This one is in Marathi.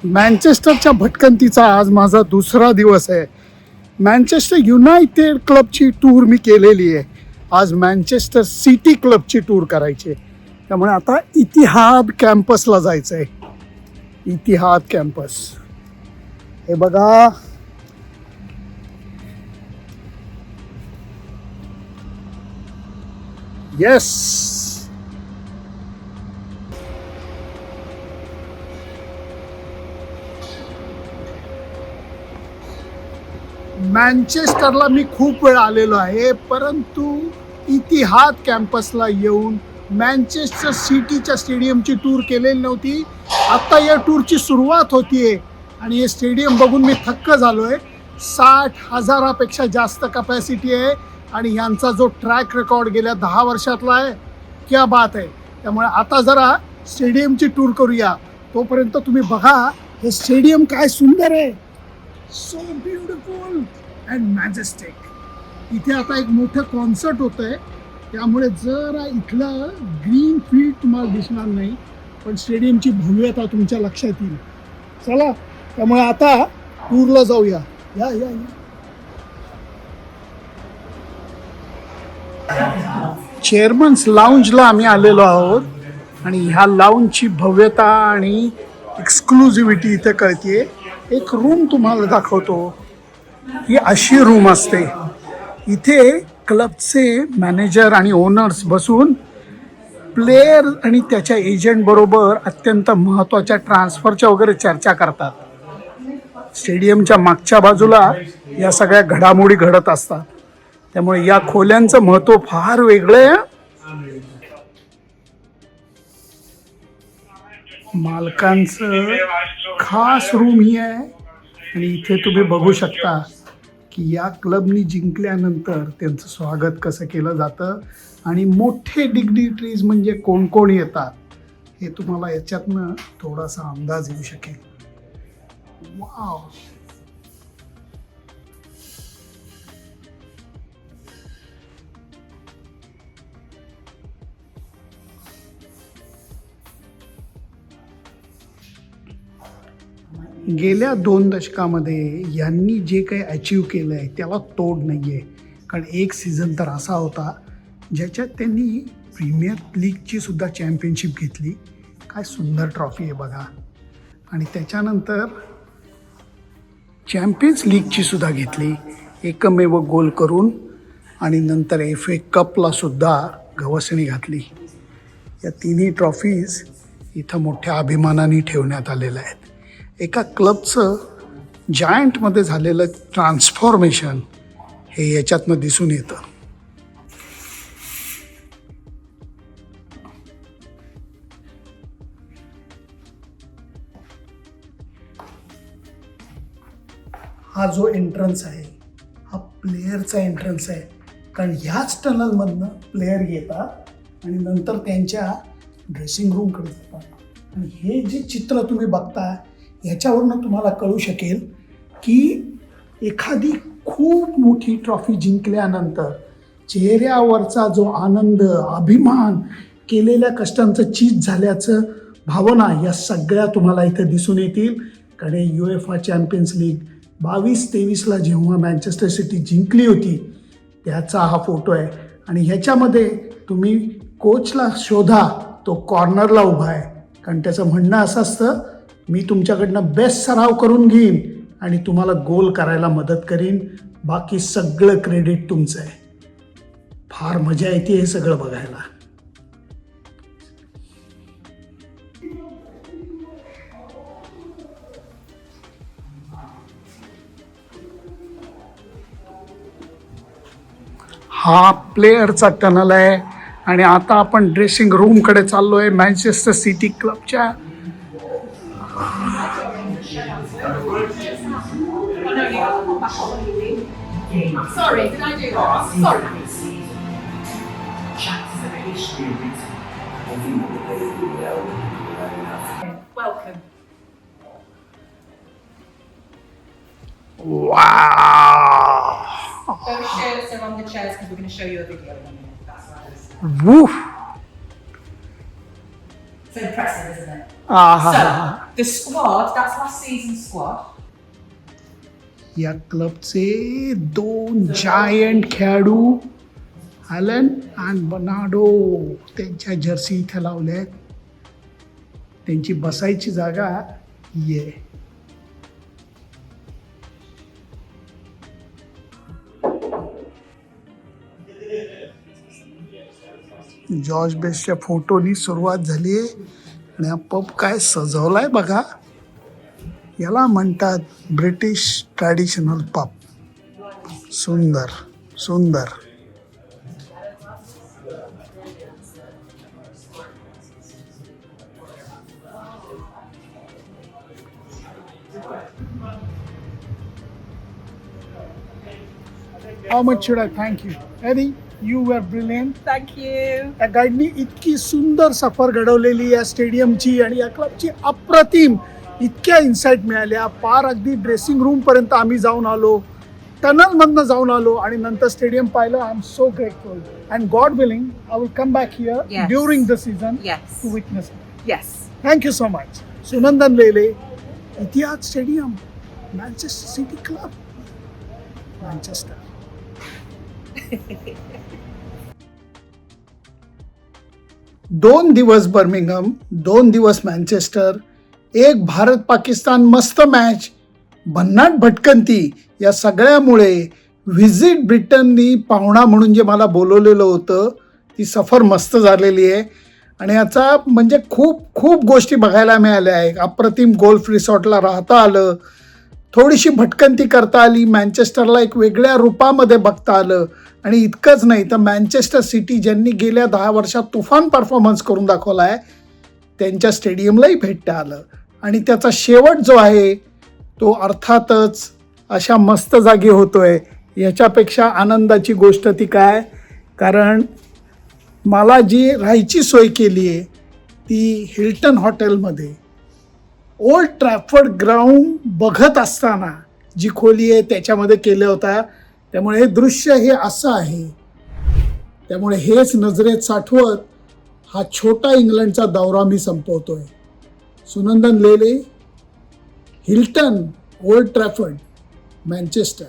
मँचेस्टरच्या भटकंतीचा आज माझा दुसरा दिवस आहे. मँचेस्टर युनायटेड क्लबची टूर मी केलेली आहे. आज मँचेस्टर सिटी क्लबची टूर करायची आहे. त्यामुळे आता इतिहाद कॅम्पसला जायचं आहे. इतिहाद कॅम्पस हे बघा. येस, मँचेस्टरला मी खूप वेळ आलेलो आहे, परंतु इतिहाद कॅम्पसला येऊन मँचेस्टर सिटीच्या स्टेडियमची टूर केलेली नव्हती. आत्ता या टूरची सुरुवात होतीये आणि हे स्टेडियम बघून मी थक्क झालो आहे. 60,000पेक्षा जास्त कपॅसिटी आहे आणि यांचा जो ट्रॅक रेकॉर्ड गेल्या 10 वर्षातला आहे, क्या बात आहे. त्यामुळे आता जरा स्टेडियमची टूर करूया. तोपर्यंत तुम्ही बघा हे स्टेडियम काय सुंदर आहे. So beautiful and majestic. इथे आता एक मोठं कॉन्सर्ट होतं आहे, त्यामुळे जरा इथलं ग्रीन फील्ड तुम्हाला दिसणार नाही, पण स्टेडियमची भव्यता तुमच्या लक्षात येईल. चला, त्यामुळे आता टूरला जाऊया. या या या. चेअरमन्स लाऊंजला आम्ही आलेलो आहोत आणि ह्या लाऊंजची भव्यता आणि एक्सक्लुझिव्हिटी इथे कळते. एक रूम तुम्हाला दाखवतो. ही अशी रूम असते. इथे क्लबचे मॅनेजर आणि ओनर्स बसून प्लेयर आणि त्याच्या एजंट बरोबर अत्यंत महत्त्वाच्या ट्रान्सफरच्या वगैरे चर्चा करतात. स्टेडियमच्या मागच्या बाजूला या सगळ्या घडामोडी घडत असतात. त्यामुळे या खोल्यांचं महत्त्व फार वेगळं आहे. मालकांचं खास रूम ही आहे आणि इथे तुम्ही बघू शकता की या क्लबनी जिंकल्यानंतर त्यांचं स्वागत कसं केलं जातं आणि मोठे डिग्निटरीज म्हणजे कोण कोण येतात हे तुम्हाला याच्यातनं थोडासा अंदाज येऊ शकेल. वाव. गेल्या 2 दशकामध्ये यांनी जे काही अचीव केलं आहे त्याला तोड नाही आहे. कारण एक सीझन तर असा होता ज्याच्यात त्यांनी प्रीमियर लीगची सुद्धा चॅम्पियनशिप घेतली. काय सुंदर ट्रॉफी आहे बघा. आणि त्याच्यानंतर चॅम्पियन्स लीगची सुद्धा घेतली एकमेव गोल करून. आणि नंतर FA कपला सुद्धा गवसणी घातली. या तिन्ही ट्रॉफीज इथं मोठ्या अभिमानाने ठेवण्यात आलेल्या आहेत. एका क्लबचं जायंटमध्ये झालेलं ट्रान्सफॉर्मेशन हे याच्यातनं दिसून येतं. हा जो एंट्रन्स आहे हा प्लेयरचा एंट्रन्स आहे. कारण ह्याच टनलमधनं प्लेयर येतात आणि नंतर त्यांच्या ड्रेसिंग रूमकडे जातात. आणि हे जे चित्र तुम्ही बघता ह्याच्यावरनं तुम्हाला कळू शकेल की एखादी खूप मोठी ट्रॉफी जिंकल्यानंतर चेहऱ्यावरचा जो आनंद, अभिमान, केलेल्या कष्टांचं चीज झाल्याचं भावना या सगळ्या तुम्हाला इथे दिसून येतील. कारण UEFA चॅम्पियन्स लीग 22-23ला जेव्हा मँचेस्टर सिटी जिंकली होती त्याचा हा फोटो आहे. आणि ह्याच्यामध्ये तुम्ही कोचला शोधा, तो कॉर्नरला उभा आहे. कारण त्याचं म्हणणं असं असतं, मी तुमच्याकडनं बेस्ट सराव करून घेईन आणि तुम्हाला गोल करायला मदत करीन, बाकी सगळं क्रेडिट तुमचं आहे. फार मजा येते हे सगळं बघायला. हा प्लेयरचा टनल आहे आणि आता आपण ड्रेसिंग रूमकडे चाललोय मँचेस्टर सिटी क्लबच्या. Sorry, did I do that? Sorry. Welcome. Wow. Those shirts are on the chairs because we're going to show you a video in a minute. That's right. Woof. It's impressive, isn't it? Ah. So, The squad, that's last season's squad. या क्लबचे 2 जायंट खेळाडू ॲलन आणि बर्नार्डो त्यांच्या जर्सी इथे लावल्या आहेत. त्यांची बसायची जागा ही आहे. जॉर्ज बेस्टच्या फोटोनी सुरुवात झाली आहे आणि हा पब काय सजवलाय बघा. याला म्हणतात ब्रिटिश ट्रॅडिशनल पब. सुंदर सुंदर. How much should I thank you? Eddie, you were brilliant. Thank you. त्या गाईडनी इतकी सुंदर सफर घडवलेली या स्टेडियमची आणि या क्लबची अप्रतिम इतक्या इन्साईट मिळाल्या. पार अगदी ड्रेसिंग रूमपर्यंत आम्ही जाऊन आलो, टनलमधनं जाऊन आलो आणि नंतर स्टेडियम पाहिलं. I am so grateful and God willing I will come back here Yes. During the season Yes. To witness. Yes. Thank you so much. Sunandan Lele, Etihad stadium, Manchester City club, Manchester. 2 दिवस बर्मिंगहम, 2 दिवस मँचेस्टर, 1 भारत पाकिस्तान मस्त मॅच, भन्नाट भटकंती. या सगळ्यामुळे व्हिजिट ब्रिटननी पाहुणा म्हणून जे मला बोलवलेलं होतं ती सफर मस्त झालेली आहे. आणि याचा म्हणजे खूप खूप गोष्टी बघायला मिळाल्या आहे. अप्रतिम गोल्फ रिसॉर्टला राहता आलं, थोडीशी भटकंती करता आली, मँचेस्टरला एक वेगळ्या रूपामध्ये बघता आलं. आणि इतकंच नाही तर मँचेस्टर सिटी ज्यांनी गेल्या 10 वर्षात तुफान परफॉर्मन्स करून दाखवला आहे त्यांच्या स्टेडियमलाही भेटता आलं. आणि त्याचा शेवट जो आहे तो अर्थातच अशा मस्त जागी होतोय. याच्यापेक्षा आनंदाची गोष्ट ती काय, कारण मला जी राहायची सोय केली आहे ती हिल्टन हॉटेलमध्ये ओल्ड ट्रॅफर्ड ग्राउंड बघत असताना जी खोली आहे त्याच्यामध्ये केलं होता. त्यामुळे हे दृश्य हे असं आहे. त्यामुळे हेच नजरेत साठवत हा छोटा इंग्लंडचा दौरा मी संपवतोय. सुनंदन लेले, हिल्टन, ओल्ड ट्रॅफर्ड, मँचेस्टर.